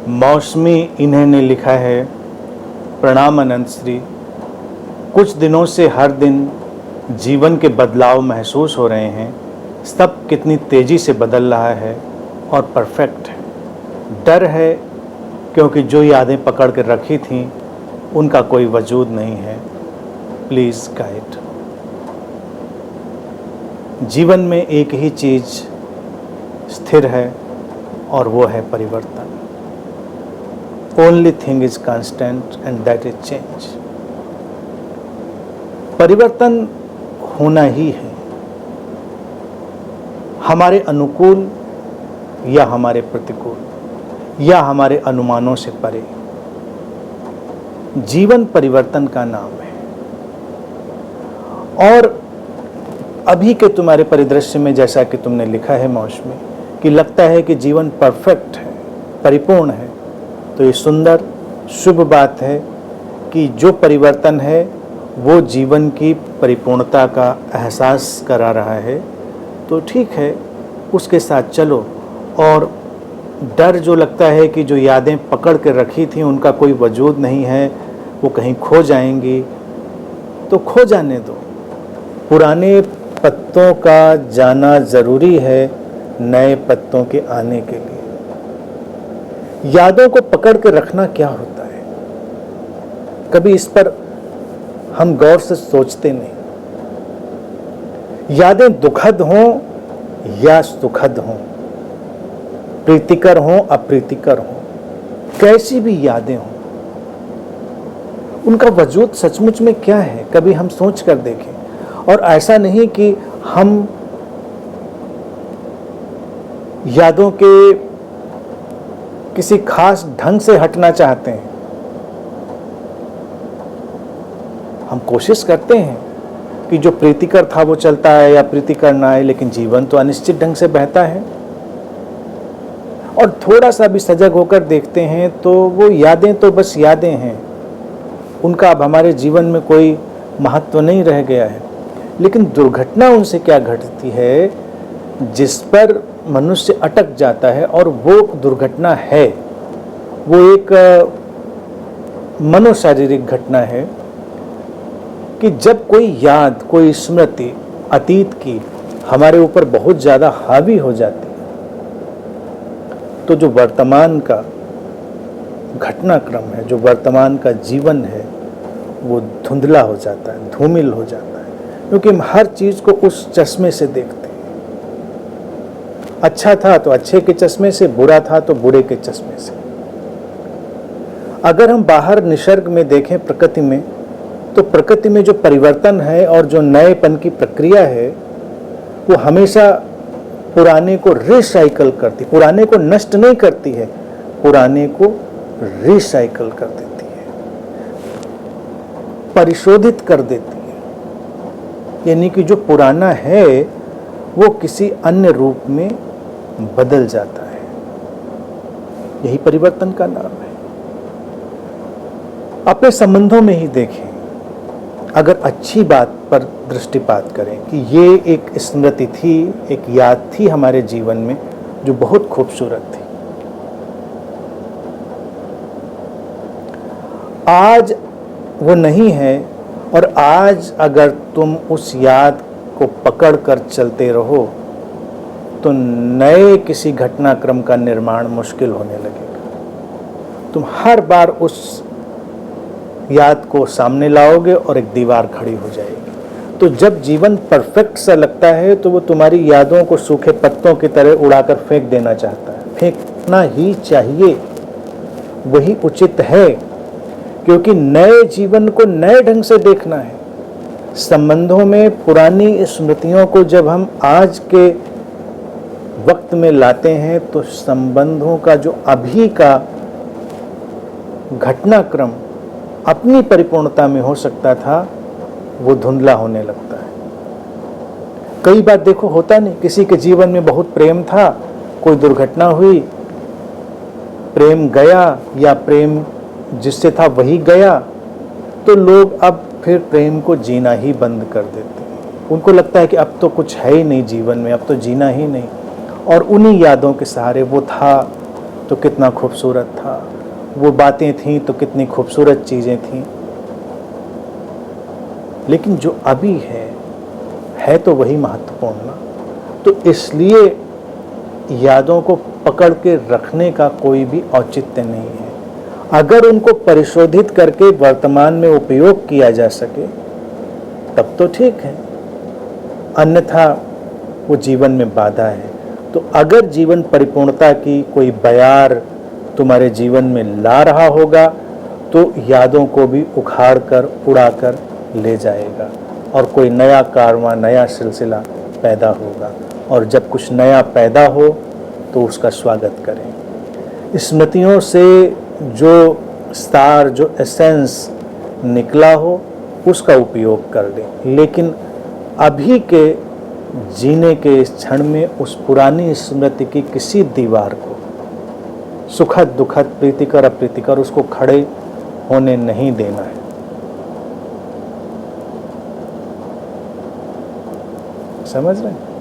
मौसमी इन्हें ने लिखा है, प्रणाम अनंत श्री। कुछ दिनों से हर दिन जीवन के बदलाव महसूस हो रहे हैं। सब कितनी तेज़ी से बदल रहा है और परफेक्ट है। डर है क्योंकि जो यादें पकड़ कर रखी थीं उनका कोई वजूद नहीं है। Please guide. जीवन में एक ही चीज़ स्थिर है और वो है परिवर्तन। Only thing is constant and that is change. परिवर्तन होना ही है, हमारे अनुकूल या हमारे प्रतिकूल या हमारे अनुमानों से परे। जीवन परिवर्तन का नाम है। और अभी के तुम्हारे परिदृश्य में, जैसा कि तुमने लिखा है मौसमी, कि लगता है कि जीवन परफेक्ट है, परिपूर्ण है, तो ये सुंदर शुभ बात है कि जो परिवर्तन है वो जीवन की परिपूर्णता का एहसास करा रहा है। तो ठीक है, उसके साथ चलो। और डर जो लगता है कि जो यादें पकड़ के रखी थी उनका कोई वजूद नहीं है, वो कहीं खो जाएंगी, तो खो जाने दो। पुराने पत्तों का जाना ज़रूरी है नए पत्तों के आने के लिए। यादों को पकड़ के रखना क्या होता है, कभी इस पर हम गौर से सोचते नहीं। यादें दुखद हों या सुखद हों, प्रीतिकर हों अप्रीतिकर हों, कैसी भी यादें हों, उनका वजूद सचमुच में क्या है, कभी हम सोच कर देखें। और ऐसा नहीं कि हम यादों के किसी खास ढंग से हटना चाहते हैं। हम कोशिश करते हैं कि जो प्रीतिकर था वो चलता है या प्रीतिकर ना आए, लेकिन जीवन तो अनिश्चित ढंग से बहता है। और थोड़ा सा भी सजग होकर देखते हैं तो वो यादें तो बस यादें हैं, उनका अब हमारे जीवन में कोई महत्व नहीं रह गया है। लेकिन दुर्घटना उनसे क्या घटती है जिस पर मनुष्य अटक जाता है, और वो दुर्घटना है, वो एक मनोशारीरिक घटना है कि जब कोई याद, कोई स्मृति अतीत की हमारे ऊपर बहुत ज़्यादा हावी हो जाती है, तो जो वर्तमान का घटनाक्रम है, जो वर्तमान का जीवन है, वो धुंधला हो जाता है, धूमिल हो जाता है। क्योंकि हम हर चीज़ को उस चश्मे से देखते हैं। अच्छा था तो अच्छे के चश्मे से, बुरा था तो बुरे के चश्मे से। अगर हम बाहर निसर्ग में देखें, प्रकृति में, तो प्रकृति में जो परिवर्तन है और जो नएपन की प्रक्रिया है वो हमेशा पुराने को रिसाइकल करती, पुराने को नष्ट नहीं करती है, पुराने को रिसाइकल कर देती है, परिशोधित कर देती है। यानी कि जो पुराना है वो किसी अन्य रूप में बदल जाता है। यही परिवर्तन का नाम है। अपने संबंधों में ही देखें, अगर अच्छी बात पर दृष्टिपात करें कि ये एक स्मृति थी, एक याद थी हमारे जीवन में जो बहुत खूबसूरत थी, आज वो नहीं है, और आज अगर तुम उस याद को पकड़ कर चलते रहो तो नए किसी घटनाक्रम का निर्माण मुश्किल होने लगेगा। तुम हर बार उस याद को सामने लाओगे और एक दीवार खड़ी हो जाएगी। तो जब जीवन परफेक्ट सा लगता है तो वो तुम्हारी यादों को सूखे पत्तों की तरह उड़ाकर फेंक देना चाहता है। फेंकना ही चाहिए, वही उचित है, क्योंकि नए जीवन को नए ढंग से देखना है। संबंधों में पुरानी स्मृतियों को जब हम आज के वक्त में लाते हैं तो संबंधों का जो अभी का घटनाक्रम अपनी परिपूर्णता में हो सकता था वो धुंधला होने लगता है। कई बार देखो, होता नहीं, किसी के जीवन में बहुत प्रेम था, कोई दुर्घटना हुई, प्रेम गया या प्रेम जिससे था वही गया, तो लोग अब फिर प्रेम को जीना ही बंद कर देते हैं। उनको लगता है कि अब तो कुछ है ही नहीं जीवन में, अब तो जीना ही नहीं। और उन्हीं यादों के सहारे वो था, तो कितना खूबसूरत था, वो बातें थीं तो कितनी खूबसूरत चीज़ें थीं। लेकिन जो अभी है तो वही महत्वपूर्ण ना। तो इसलिए यादों को पकड़ के रखने का कोई भी औचित्य नहीं है। अगर उनको परिशोधित करके वर्तमान में उपयोग किया जा सके तब तो ठीक है, अन्यथा वो जीवन में बाधा है। तो अगर जीवन परिपूर्णता की कोई बयार तुम्हारे जीवन में ला रहा होगा तो यादों को भी उखाड़ कर उड़ा कर ले जाएगा और कोई नया कारवां, नया सिलसिला पैदा होगा। और जब कुछ नया पैदा हो तो उसका स्वागत करें। स्मृतियों से जो सार, जो एसेंस निकला हो उसका उपयोग कर लें, लेकिन अभी के जीने के इस क्षण में उस पुरानी स्मृति की किसी दीवार को सुखद दुखद, प्रीतिकर अप्रीतिकर, उसको खड़े होने नहीं देना है। समझ रहे हैं?